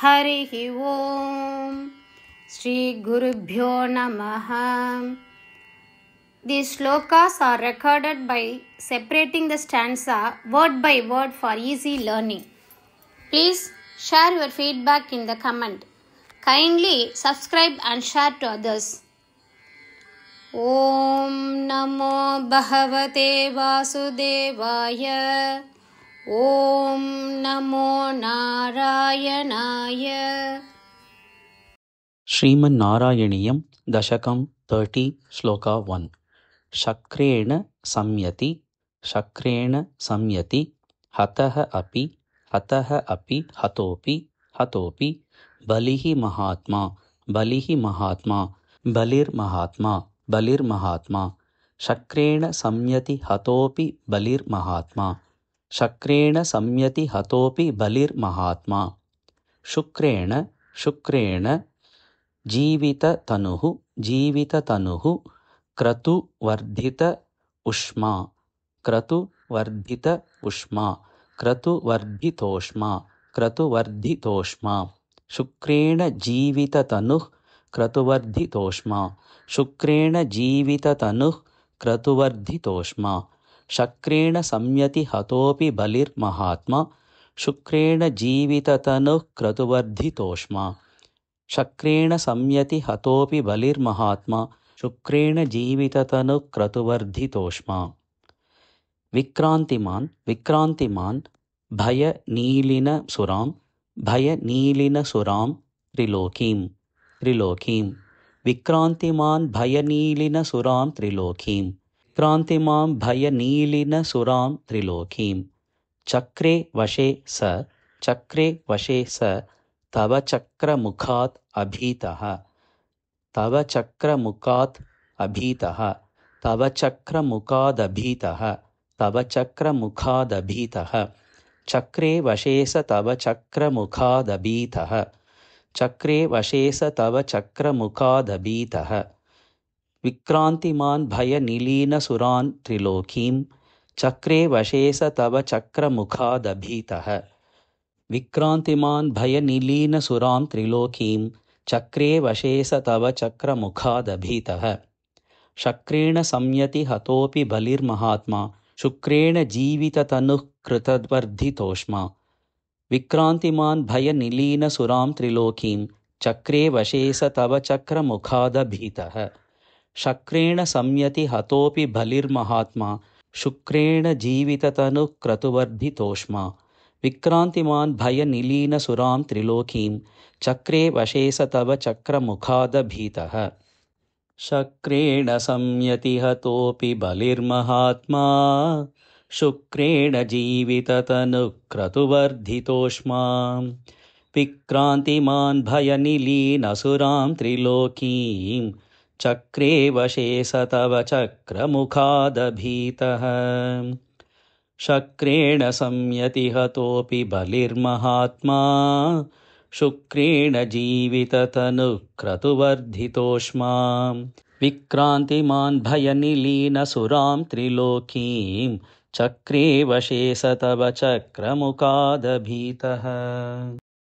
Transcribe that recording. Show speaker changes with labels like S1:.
S1: हरिः ओम श्री गुरुभ्यो नमः. These shlokas are recorded by separating the stanza word by word for easy learning. Please share your feedback in the comment. Kindly subscribe and share to others. Om Namo Bhagavate Vasudevaya. Om Namo Narayanaaya.
S2: श्रीमन्नारायणीयं दशकं 30 श्लोका 1. शक्रेण संयति हतः अपि हतोपि बलिः महात्मा बलिर्महात्मा शक्रेण संयति हतोपि बलिर्महात्मा बलिर्महात्मा शुक्रेण जीविततनुः क्रतुवर्धित उष्मा शुक्रेण जीविततनुः क्रतुवर्धितोष्मा शक्रेण संयति हतोपि बलिर्महात्मा शुक्रेण जीविततनुः क्रतुवर्धितोष्मा शक्रेण संयति हतोपि बलिर्महात्मा शुक्रेण जीविततनुः क्रतुवर्धितोष्मा. विक्रान्तिमान् भयनीलिनसुरां त्रिलोकीं विक्रान्तिमान् भयनीलिनसुरां त्रिलोकीं चक्रे वशे स तव चक्रमुखात् अभीतः चक्रे वशे स तव चक्रमुखादभीतः विक्रान्तिमान् भयनिलीनसुरान् त्रिलोकीं चक्रे वशे स तव चक्रमुखादभीतः विक्रान्तिमान् भयनिलीनसुरां त्रिलोकीं चक्रे वशे स तव चक्रमुखादभीतः शक्रेण संयति हतोपि बलिर्महात्मा शुक्रेण जीविततनुः क्रतुवर्धितोष्मा विक्रान्तिमान् भयनिलीनसुरां त्रिलोकीं चक्रे वशे स तव चक्रमुखादभीतः शक्रेण संयति हतोपि बलिर्महात्मा शुक्रेण जीविततनुः क्रतुवर्धितोष्मा विक्रान्तिमान् भयनिलीनसुरां त्रिलोकीं चक्रे वशे स तव चक्रमुखादभीतः शक्रेण संयति हतोपि बलिर्महात्मा शुक्रेण जीविततनुः क्रतुवर्धितोष्मा विक्रान्तिमान् भयनिलीनसुरां त्रिलोकीं चक्रे वशे स तव चक्रमुखादभीतः शक्रेण संयति हतोपि बलिर्महात्मा शुक्रेण जीविततनुः क्रतुवर्धितोष्मा विक्रान्तिमान् भयनिलीनसुरां त्रिलोकीं चक्रे वशे स तव चक्रमुखादभीतः.